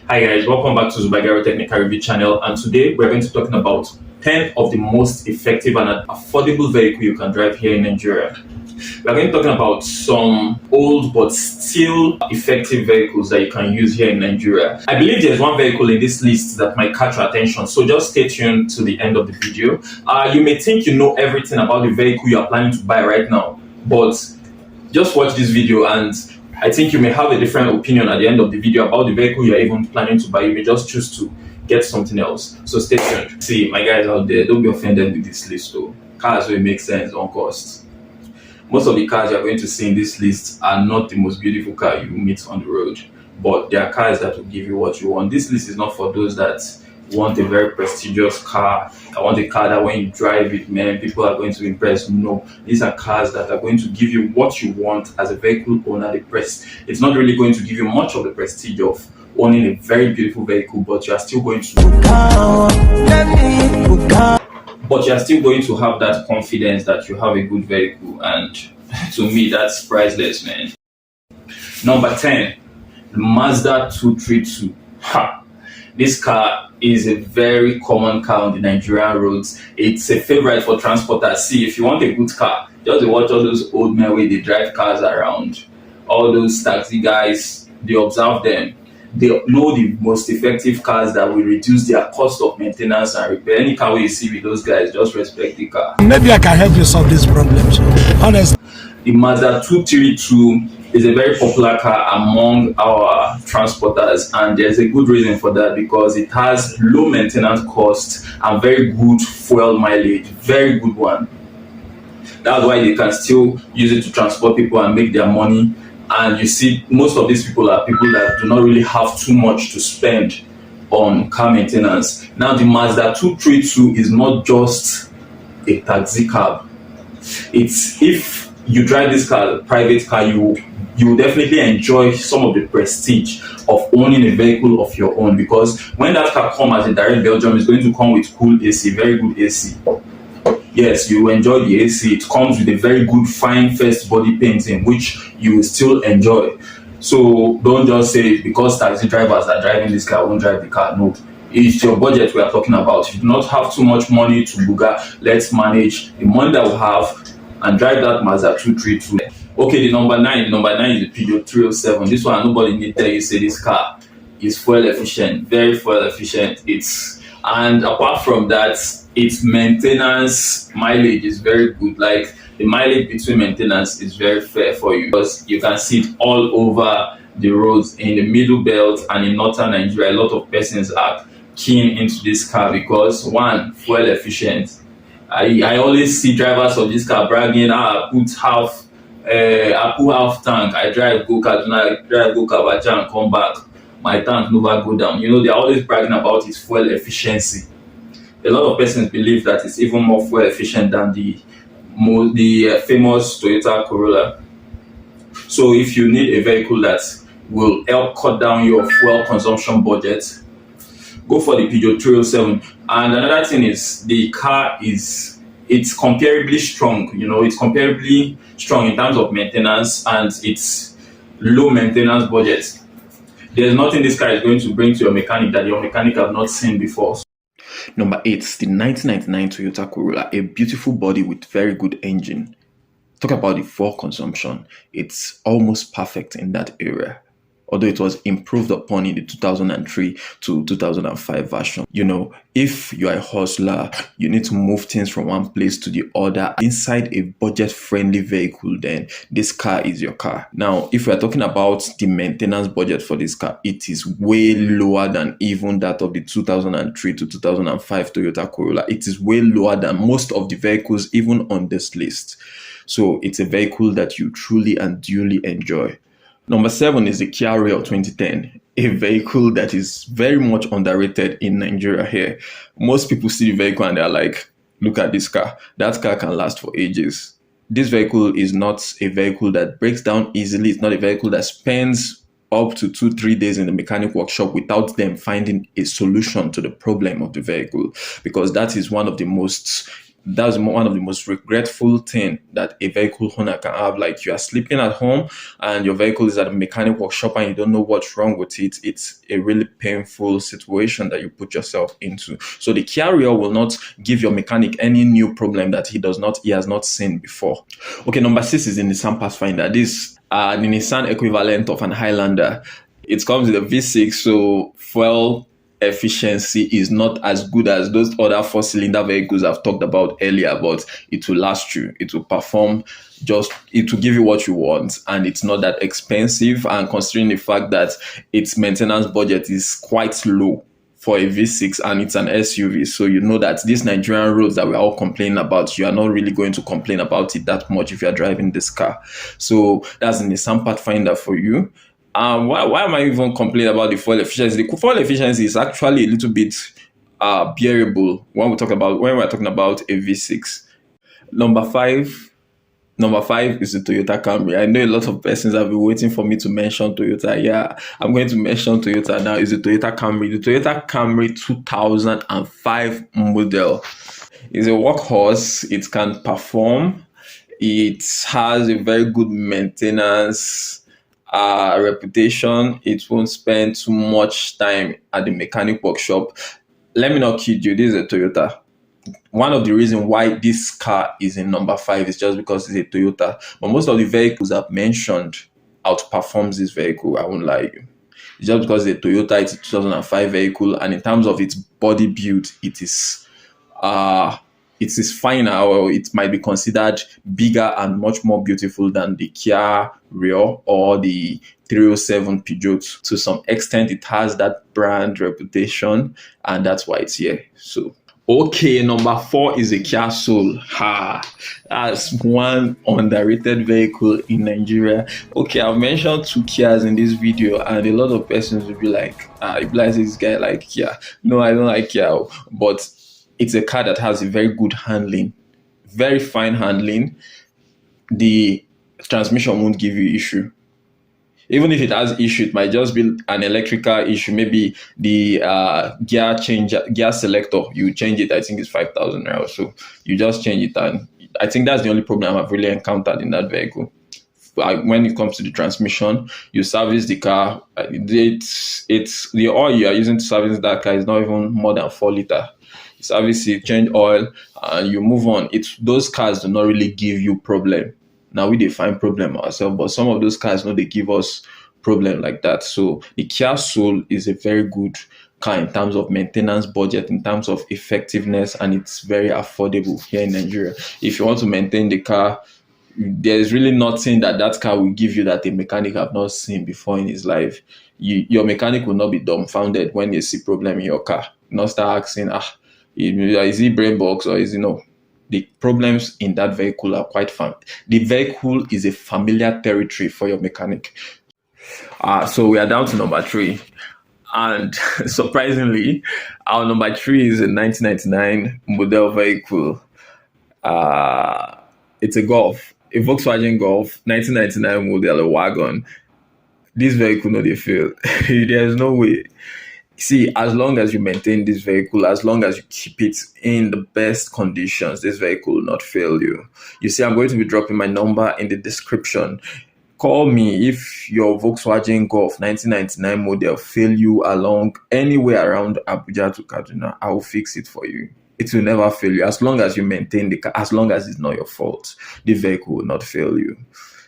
Hi guys, welcome back to Zubagaro Technical Review channel, and today we're going to be talking about 10 of the most effective and affordable vehicle you can drive here in Nigeria. We're going to be talking about some old but still effective vehicles that you can use here in Nigeria. I believe there's one vehicle in this list that might catch your attention, so just stay tuned to the end of the video. You may think you know everything about the vehicle you are planning to buy right now, but just watch this video and I think you may have a different opinion at the end of the video about the vehicle you're even planning to buy. You may just choose to get something else. So stay tuned. See, my guys out there, don't be offended with this list though. Cars will make sense on cost. Most of the cars you're going to see in this list are not the most beautiful car you meet on the road, but they are cars that will give you what you want. This list is not for those that want a very prestigious car. I want a car that when you drive it, man, people are going to impress. No, these are cars that are going to give you what you want as a vehicle owner. It's not really going to give you much of the prestige of owning a very beautiful vehicle, but you are still going to have that confidence that you have a good vehicle, and to me that's priceless, man. Number 10, the Mazda 232. This car is a very common car on the Nigerian roads. It's a favorite for transporters. See, if you want a good car, just watch all those old men where they drive cars around. All those taxi guys, they observe them. They know the most effective cars that will reduce their cost of maintenance and repair. Any car you see with those guys, just respect the car. Maybe I can help you solve this problem. Honestly. The Mazda 232 is a very popular car among our transporters, and there's a good reason for that because it has low maintenance costs and very good fuel mileage. Very good one. That's why they can still use it to transport people and make their money. And you see, most of these people are people that do not really have too much to spend on car maintenance. Now, the Mazda 232 is not just a taxi cab. It's, if you drive this car, a private car, you will definitely enjoy some of the prestige of owning a vehicle of your own, because when that car comes as a direct Belgium, it's going to come with cool AC, very good AC. Yes, you enjoy the AC. It comes with a very good fine first body painting, which you will still enjoy. So don't just say because taxi drivers are driving this car, I won't drive the car. No, it's your budget we are talking about. If you do not have too much money to buga, let's manage the money that we have and drive that Mazda 232. Okay, the number 9 is the Peugeot 307. This one, nobody need tell you say this car is fuel efficient, very fuel efficient. And apart from that, its maintenance mileage is very good. Like, the mileage between maintenance is very fair for you because you can see it all over the roads in the middle belt and in northern Nigeria. A lot of persons are keen into this car because, one, fuel efficient. I always see drivers of this car bragging, I put half tank, I drive go Kaduna, I drive go Kabaja and come back, my tank never go down. You know, they're always bragging about its fuel efficiency. A lot of persons believe that it's even more fuel efficient than the famous Toyota Corolla. So if you need a vehicle that will help cut down your fuel consumption budget, go for the Peugeot 307. And another thing is the car it's comparably strong. You know, it's comparably strong in terms of maintenance and its low maintenance budget. There's nothing this car is going to bring to your mechanic that your mechanic have not seen before. Number 8, the 1999 Toyota Corolla, a beautiful body with very good engine. Talk about the fuel consumption. It's almost perfect in that area, although it was improved upon in the 2003 to 2005 version. You know, if you are a hustler, you need to move things from one place to the other inside a budget-friendly vehicle, then this car is your car. Now, if we are talking about the maintenance budget for this car, it is way lower than even that of the 2003 to 2005 Toyota Corolla. It is way lower than most of the vehicles even on this list. So it's a vehicle that you truly and duly enjoy. Number 7 is the Kia Rio 2010, a vehicle that is very much underrated in Nigeria here. Most people see the vehicle and they're like, look at this car. That car can last for ages. This vehicle is not a vehicle that breaks down easily. It's not a vehicle that spends up to 2-3 days in the mechanic workshop without them finding a solution to the problem of the vehicle, because that is one of the most That's one of the most regretful thing that a vehicle owner can have. Like, you are sleeping at home and your vehicle is at a mechanic workshop and you don't know what's wrong with it. It's a really painful situation that you put yourself into. So the carrier will not give your mechanic any new problem that he has not seen before. Okay, number 6 is the Nissan Pathfinder. This the Nissan equivalent of an Highlander. It comes with a V6, so fuel efficiency is not as good as those other 4-cylinder vehicles I've talked about earlier, but it will last you. It will perform, it will give you what you want, and it's not that expensive. And considering the fact that its maintenance budget is quite low for a V6 and it's an SUV, so you know that these Nigerian roads that we're all complaining about, you are not really going to complain about it that much if you're driving this car. So that's the Nissan Pathfinder for you. Why am I even complaining about the fuel efficiency? The fuel efficiency is actually a little bit bearable when we're talking about a V6. Number five is the Toyota Camry. I know a lot of persons have been waiting for me to mention Toyota. Yeah, I'm going to mention Toyota now. Is the Toyota Camry. The Toyota Camry 2005 model is a workhorse. It can perform. It has a very good maintenance reputation. It won't spend too much time at the mechanic workshop. Let me not kid you, this is a Toyota. One of the reasons why this car is in number 5 is just because it's a Toyota. But most of the vehicles I've mentioned outperforms this vehicle. I won't lie to you. It's just because it's a Toyota, it's a 2005 vehicle, and in terms of its body build, it is finer, or it might be considered bigger and much more beautiful than the Kia Rio or the 307 Peugeot. To some extent, it has that brand reputation, and that's why it's here. So, okay, number 4 is a Kia Soul. That's one underrated vehicle in Nigeria. Okay, I've mentioned 2 Kias in this video, and a lot of persons will be like, this guy like Kia. No, I don't like Kia, but it's a car that has a very good handling, very fine handling. The transmission won't give you issue. Even if it has issue, it might just be an electrical issue. Maybe the gear selector, you change it. I think it's 5,000 naira. So you just change it, and I think that's the only problem I've really encountered in that vehicle. When it comes to the transmission, you service the car. It's the oil you are using to service that car is not even more than 4 liters. Service it, change oil, and you move on. Those cars do not really give you problem. Now we define problem ourselves, but some of those cars, they give us problem like that. So the Kia Soul is a very good car in terms of maintenance budget, in terms of effectiveness, and it's very affordable here in Nigeria. If you want to maintain the car, there's really nothing that car will give you that a mechanic have not seen before in his life. Your mechanic will not be dumbfounded when you see problem in your car. Not start asking, is it brain box or is it no? The problems in that vehicle are quite fun. The vehicle is a familiar territory for your mechanic. So we are down to number 3. And surprisingly, our number 3 is a 1999 model vehicle. It's a Golf, a Volkswagen Golf, 1999 model, a wagon. This vehicle, no, they fail. There's no way. See, as long as you maintain this vehicle, as long as you keep it in the best conditions, this vehicle will not fail you. You see, I'm going to be dropping my number in the description. Call me if your Volkswagen Golf 1999 model fail you along anywhere around Abuja to Kaduna. I will fix it for you. It will never fail you as long as you maintain the car, as long as it's not your fault. The vehicle will not fail you.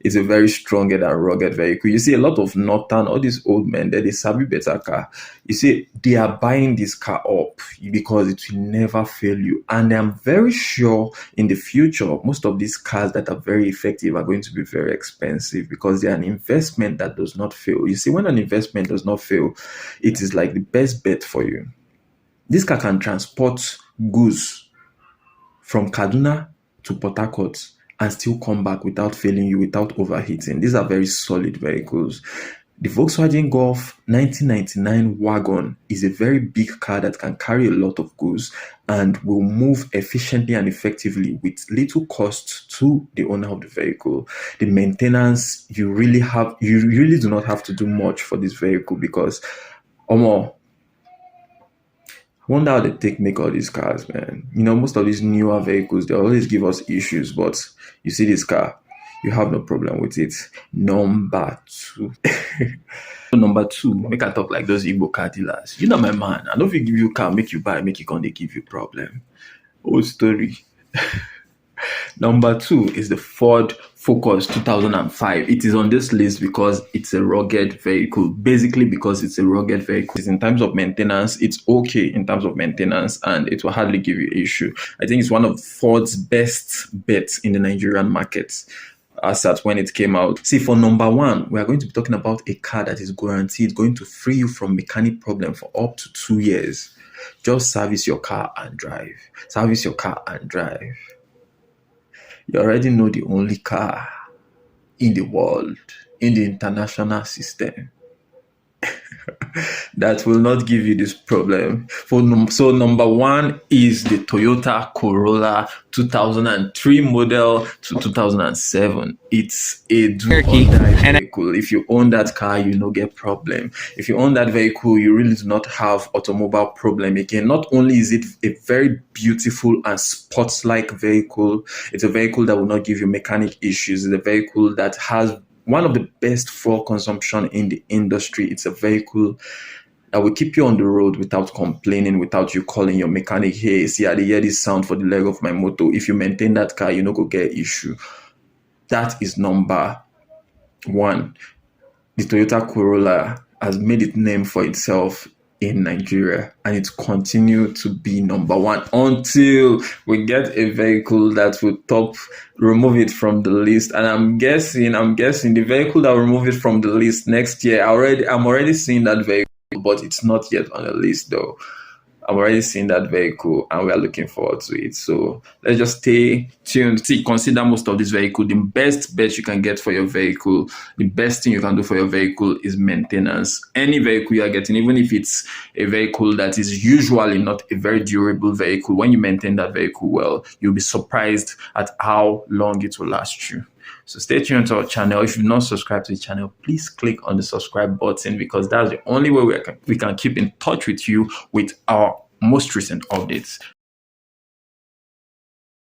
It's a very strong and rugged vehicle. You see, a lot of Northern, all these old men, they sabi better car. You see, they are buying this car up because it will never fail you. And I'm very sure in the future, most of these cars that are very effective are going to be very expensive because they're an investment that does not fail. You see, when an investment does not fail, it is like the best bet for you. This car can transport goods from Kaduna to Port Harcourt and still come back without failing you, without overheating. These are very solid vehicles. The Volkswagen Golf 1999 wagon is a very big car that can carry a lot of goods and will move efficiently and effectively with little cost to the owner of the vehicle. The maintenance, you really do not have to do much for this vehicle because Wonder how they take make all these cars, man. You know, most of these newer vehicles, they always give us issues, but you see this car, you have no problem with it. Number two. Number two, make I talk like those Igbo car dealers. You know my man. I don't fit give you car, make you buy, make you come, they give you problem. Old story. Number two is the Ford Focus 2005. It is on this list because it's a rugged vehicle. Basically, because it's a rugged vehicle. In terms of maintenance, it's okay in terms of maintenance, and it will hardly give you issue. I think it's one of Ford's best bets in the Nigerian market as at when it came out. See, for number one, we are going to be talking about a car that is guaranteed going to free you from mechanic problem for up to 2 years. Just service your car and drive. Service your car and drive. You already know the only car in the world, in the international system, that will not give you this problem. So number one is the Toyota Corolla 2003 model to 2007. It's a do-or-die vehicle. If you own that car, you no get problem. If you own that vehicle, you really do not have automobile problem again. Not only is it a very beautiful and sports-like vehicle, it's a vehicle that will not give you mechanic issues. It's a vehicle that has one of the best fuel consumption in the industry. It's a vehicle that will keep you on the road without complaining, without you calling your mechanic, hey, see, I hear this sound for the leg of my motor. If you maintain that car, you no go get issue. That is number one. The Toyota Corolla has made its name for itself in Nigeria, and it continues to be number one until we get a vehicle that will remove it from the list. And I'm guessing the vehicle that will remove it from the list next year. I'm already seeing that vehicle, but it's not yet on the list though. I'm already seeing that vehicle and we are looking forward to it. So let's just stay tuned. See, consider most of this vehicle. The best bet you can get for your vehicle, the best thing you can do for your vehicle is maintenance. Any vehicle you are getting, even if it's a vehicle that is usually not a very durable vehicle, when you maintain that vehicle well, you'll be surprised at how long it will last you. So stay tuned to our channel. If you've not subscribed to the channel, please click on the subscribe button, because that's the only way we can keep in touch with you with our most recent updates.